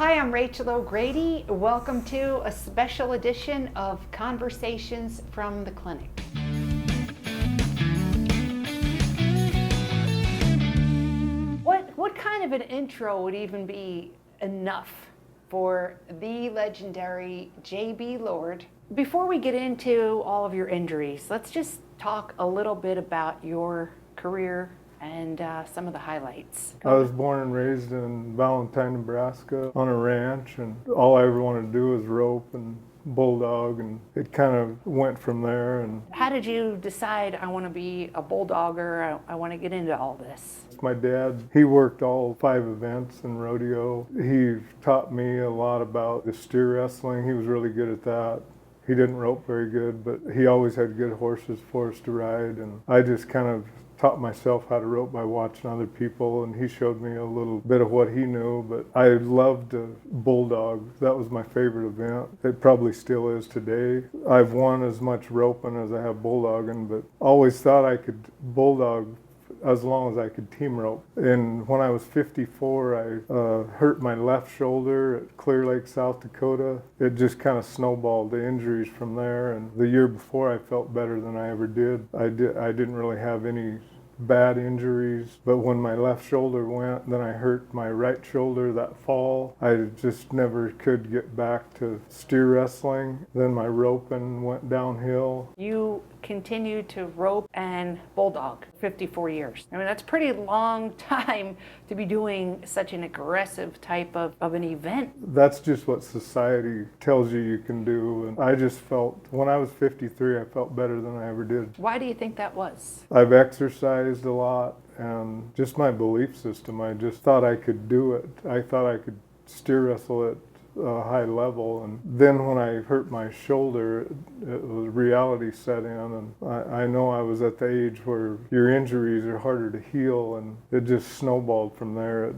Hi, I'm Rachel O'Grady. Welcome to a special edition of Conversations from the Clinic. What kind of an intro would even be enough for the legendary J.B. Lord? Before we get into all of your injuries, let's just talk a little bit about your career and some of the highlights. I was born and raised in Valentine, Nebraska on a ranch, and all I ever wanted to do was rope and bulldog, and it kind of went from there. And how did you decide I want to be a bulldogger? I want to get into all this? my dad, he worked all 5 events in rodeo. He taught me a lot about the steer wrestling. He was really good at that. He didn't rope very good, but he always had good horses for us to ride, and I just kind of taught myself how to rope by watching other people, and he showed me a little bit of what he knew. But I loved bulldog. That was my favorite event. It probably still is today. I've won as much roping as I have bulldogging, but always thought I could bulldog as long as I could team rope. And when I was 54, I hurt my left shoulder at Clear Lake, South Dakota. It just kind of snowballed, the injuries from there. And the year before, I felt better than I ever did. I didn't really have any bad injuries, but when my left shoulder went, then I hurt my right shoulder that fall. I just never could get back to steer wrestling. Then my roping went downhill. You continued to rope and bulldog 54 years. I mean, that's a pretty long time to be doing such an aggressive type of an event. That's just what society tells you can do. And I just felt, when I was 53, I felt better than I ever did. Why do you think that was? I've exercised a lot, and just my belief system. I just thought I could do it. I thought I could steer wrestle at a high level. And then when I hurt my shoulder, reality set in, and I know I was at the age where your injuries are harder to heal, and it just snowballed from there.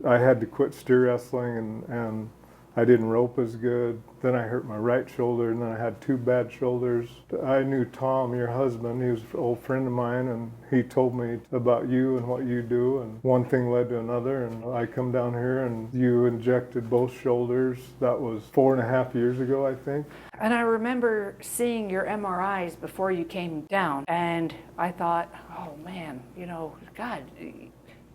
I had to quit steer wrestling, and I didn't rope as good. Then I hurt my right shoulder, and then I had 2 bad shoulders. I knew Tom, your husband. He was an old friend of mine, and he told me about you and what you do, and one thing led to another, and I come down here, and you injected both shoulders. That was 4.5 years ago, I think. And I remember seeing your MRIs before you came down, and I thought, oh man, God,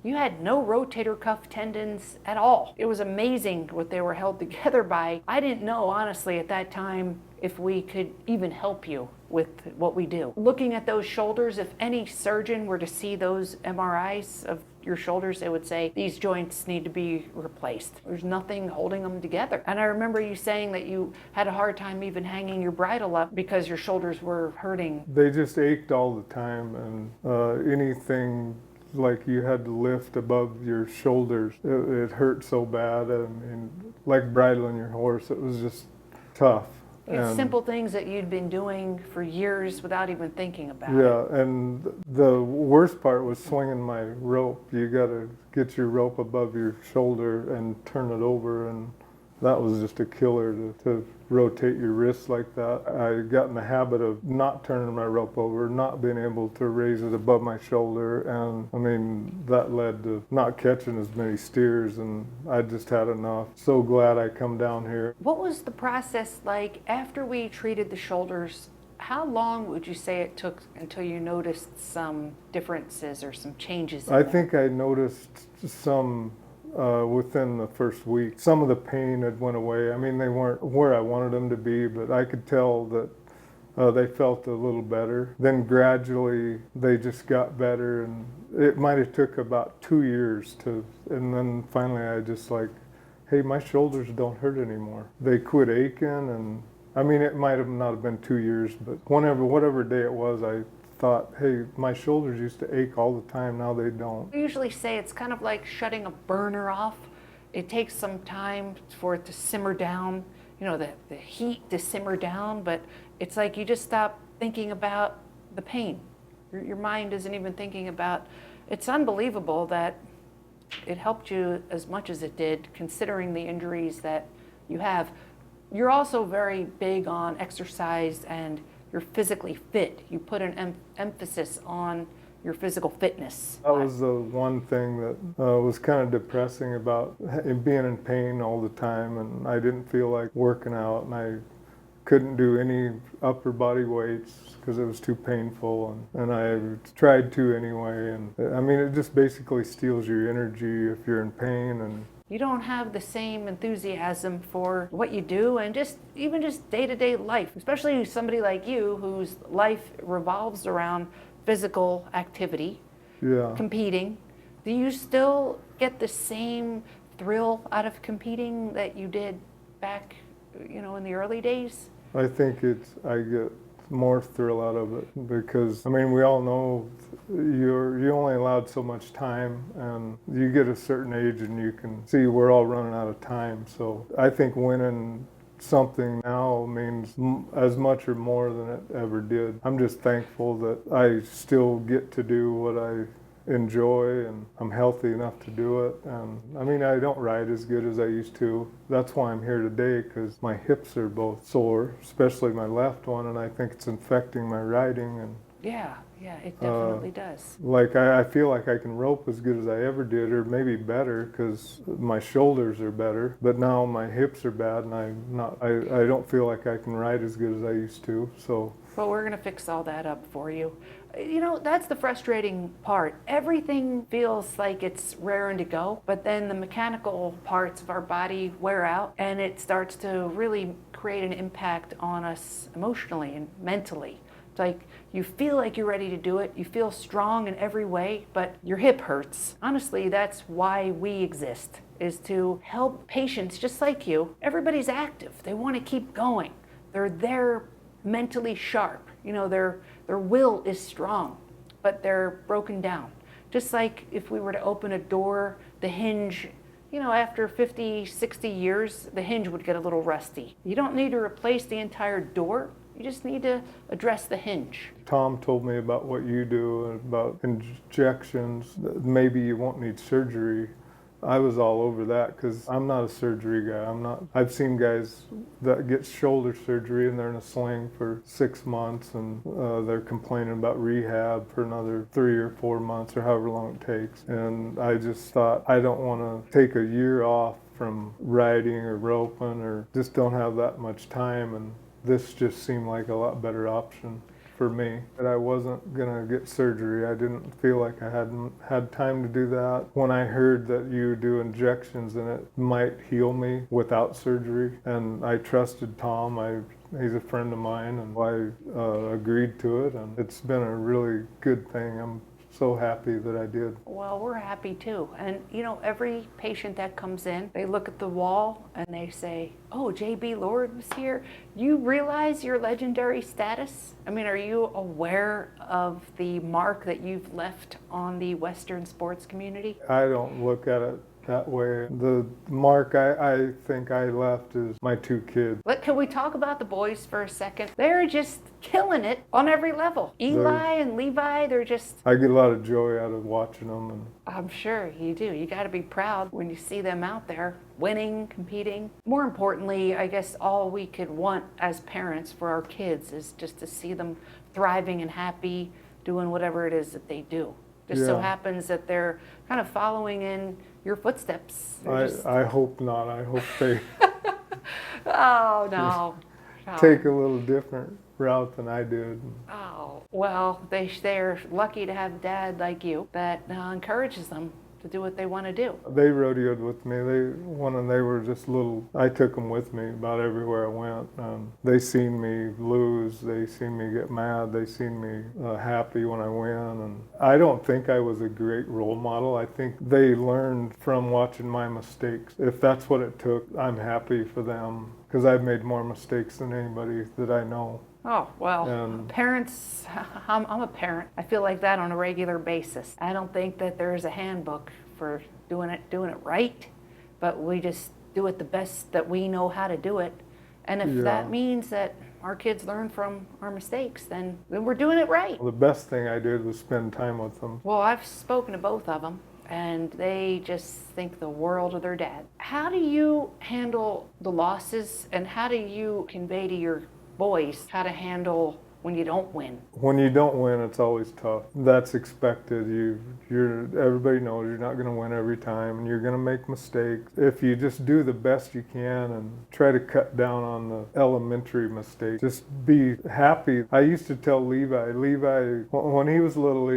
you had no rotator cuff tendons at all. It was amazing what they were held together by. I didn't know, honestly, at that time, if we could even help you with what we do. Looking at those shoulders, if any surgeon were to see those MRIs of your shoulders, they would say, these joints need to be replaced. There's nothing holding them together. And I remember you saying that you had a hard time even hanging your bridle up because your shoulders were hurting. They just ached all the time, and anything like you had to lift above your shoulders, it hurt so bad. I mean, like bridling your horse, it was just tough. It's simple things that you'd been doing for years without even thinking about it. Yeah, and the worst part was swinging my rope. You got to get your rope above your shoulder and turn it over, and that was just a killer to rotate your wrists like that. I got in the habit of not turning my rope over, not being able to raise it above my shoulder, and I mean, that led to not catching as many steers, and I just had enough. So glad I come down here. What was the process like after we treated the shoulders? How long would you say it took until you noticed some differences or some changes? I think I noticed some within the first week. Some of the pain had went away. I mean, they weren't where I wanted them to be, but I could tell that they felt a little better. Then gradually they just got better, and it might have took about 2 years and then finally I just like, hey, my shoulders don't hurt anymore. They quit aching, and I mean, it might have not have been 2 years, but whatever day it was, I thought, hey, my shoulders used to ache all the time, now they don't. I usually say it's kind of like shutting a burner off. It takes some time for it to simmer down, the heat to simmer down, but it's like you just stop thinking about the pain. Your mind isn't even thinking about. It's unbelievable that it helped you as much as it did, considering the injuries that you have. You're also very big on exercise, and you're physically fit. You put an emphasis on your physical fitness. That was the one thing that was kind of depressing about being in pain all the time, and I didn't feel like working out, and I couldn't do any upper body weights because it was too painful, and I tried to anyway, and I mean, it just basically steals your energy if you're in pain. And You don't have the same enthusiasm for what you do and even just day-to-day life, especially somebody like you whose life revolves around physical activity, yeah, competing. Do you still get the same thrill out of competing that you did back, in the early days? I think I get more thrill out of it because, I mean, we all know you're only allowed so much time, and you get a certain age and you can see we're all running out of time. So I think winning something now means as much or more than it ever did. I'm just thankful that I still get to do what I enjoy, and I'm healthy enough to do it. And I mean, I don't ride as good as I used to. That's why I'm here today, because my hips are both sore, especially my left one, and I think it's infecting my riding. And Yeah, it definitely does. like I feel like I can rope as good as I ever did, or maybe better, because my shoulders are better. But now my hips are bad, and I don't feel like I can ride as good as I used to. So. Well, we're going to fix all that up for you. That's the frustrating part. Everything feels like it's raring to go, but then the mechanical parts of our body wear out, and it starts to really create an impact on us emotionally and mentally. It's like you feel like you're ready to do it, you feel strong in every way, but your hip hurts. Honestly, that's why we exist, is to help patients just like you. Everybody's active. They want to keep going. They're there mentally sharp. Their will is strong, but they're broken down. Just like if we were to open a door, the hinge, after 50, 60 years, the hinge would get a little rusty. You don't need to replace the entire door. You just need to address the hinge. Tom told me about what you do, about injections, that maybe you won't need surgery. I was all over that because I'm not a surgery guy. I've seen guys that get shoulder surgery and they're in a sling for 6 months, and they're complaining about rehab for another 3 or 4 months or however long it takes. And I just thought, I don't want to take a year off from riding or roping, or just don't have that much time. And this just seemed like a lot better option for me. But I wasn't gonna get surgery. I didn't feel like I hadn't had time to do that. When I heard that you do injections and it might heal me without surgery, and I trusted Tom, he's a friend of mine, and I agreed to it, and it's been a really good thing. I'm so happy that I did. Well, we're happy too. And every patient that comes in, they look at the wall and they say, "Oh, JB Lord was here. You realize your legendary status?" I mean, are you aware of the mark that you've left on the Western sports community? I don't look at it that way. The mark I think I left is my 2 kids. Can we talk about the boys for a second? They're just killing it on every level. Eli and Levi, they're just... I get a lot of joy out of watching them. And I'm sure you do. You got to be proud when you see them out there winning, competing. More importantly, I guess all we could want as parents for our kids is just to see them thriving and happy, doing whatever it is that they do. Just so happens that they're kind of following in your footsteps. I hope not. I hope they Oh, no. take a little different route than I did. Oh, well, they're lucky to have a dad like you that encourages them to do what they want to do. They rodeoed with me. When they were just little, I took them with me about everywhere I went. They seen me lose. They seen me get mad. They seen me happy when I win. And I don't think I was a great role model. I think they learned from watching my mistakes. If that's what it took, I'm happy for them, because I've made more mistakes than anybody that I know. Oh, well, parents, I'm a parent. I feel like that on a regular basis. I don't think that there's a handbook for doing it right, but we just do it the best that we know how to do it. And if that means that our kids learn from our mistakes, then we're doing it right. Well, the best thing I did was spend time with them. Well, I've spoken to both of them, and they just think the world of their dad. How do you handle the losses, and how do you convey to your boys how to handle when you don't win? When you don't win, it's always tough. That's expected. Everybody knows you're not going to win every time, and you're going to make mistakes. If you just do the best you can and try to cut down on the elementary mistakes, just be happy. I used to tell Levi, when he was little,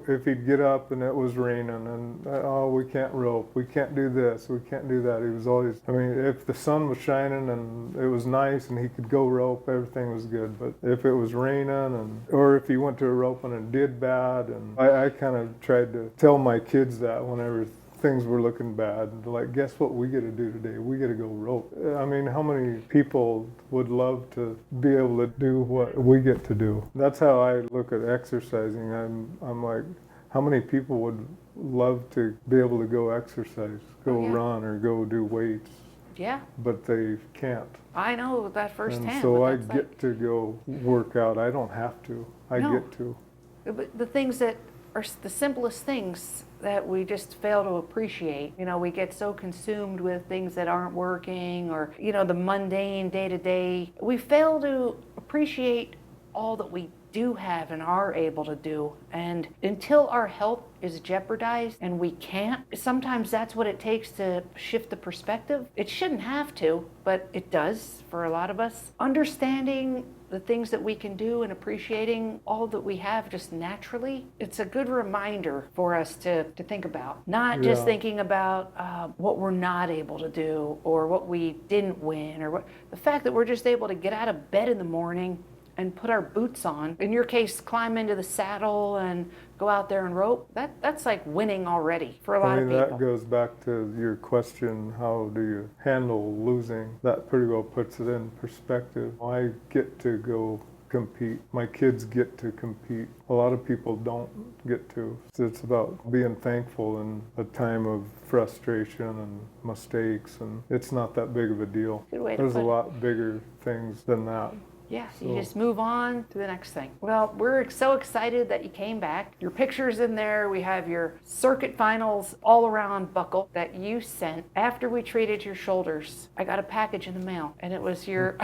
if he'd get up and it was raining, and oh, we can't rope, we can't do this, we can't do that. He was always, I mean, if the sun was shining and it was nice and he could go rope, everything was good. But if it was raining, or if he went to a roping and did bad, and I kind of tried to tell my kids that whenever things were looking bad, like, guess what we get to do today? We get to go rope. I mean, how many people would love to be able to do what we get to do? That's how I look at exercising. I'm like, how many people would love to be able to go exercise, go run, or go do weights? Yeah. But they can't. I know that firsthand. And so I get to go work out. I don't have to. I get to. But the things that are the simplest things that we just fail to appreciate. You know, we get so consumed with things that aren't working, or, you know, the mundane day-to-day. We fail to appreciate all that we do have and are able to do. And until our health is jeopardized and we can't, sometimes that's what it takes to shift the perspective. It shouldn't have to, but it does for a lot of us. Understanding the things that we can do and appreciating all that we have just naturally, it's a good reminder for us to think about. Not just thinking about what we're not able to do, or what we didn't win, or the fact that we're just able to get out of bed in the morning and put our boots on. In your case, climb into the saddle and go out there and rope. That's like winning already for a lot of people. That goes back to your question, how do you handle losing? That pretty well puts it in perspective. I get to go compete. My kids get to compete. A lot of people don't get to. So it's about being thankful in a time of frustration and mistakes, and it's not that big of a deal. Good way to There's put a it. lot bigger things than that. Yeah, you just move on to the next thing. Well, we're so excited that you came back. Your picture's in there. We have your circuit finals all around buckle that you sent after we treated your shoulders. I got a package in the mail, and it was your...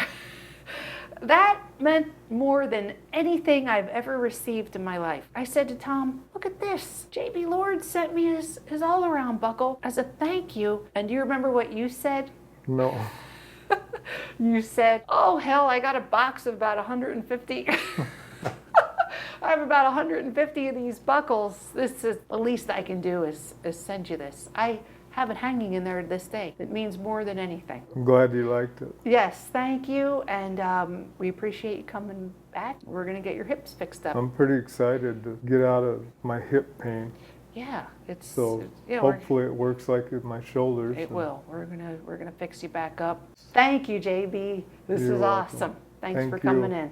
That meant more than anything I've ever received in my life. I said to Tom, look at this. J.B. Lord sent me his all-around buckle as a thank you. And do you remember what you said? No. You said, oh, hell, I got a box of about 150. I have about 150 of these buckles. This is the least I can do is send you this. I have it hanging in there this day. It means more than anything. I'm glad you liked it. Yes, thank you. And we appreciate you coming back. We're going to get your hips fixed up. I'm pretty excited to get out of my hip pain. Yeah, Hopefully it works like with my shoulders. It will. We're gonna fix you back up. Thank you, JB. This is You're welcome. awesome. Thanks Thank for you. coming in.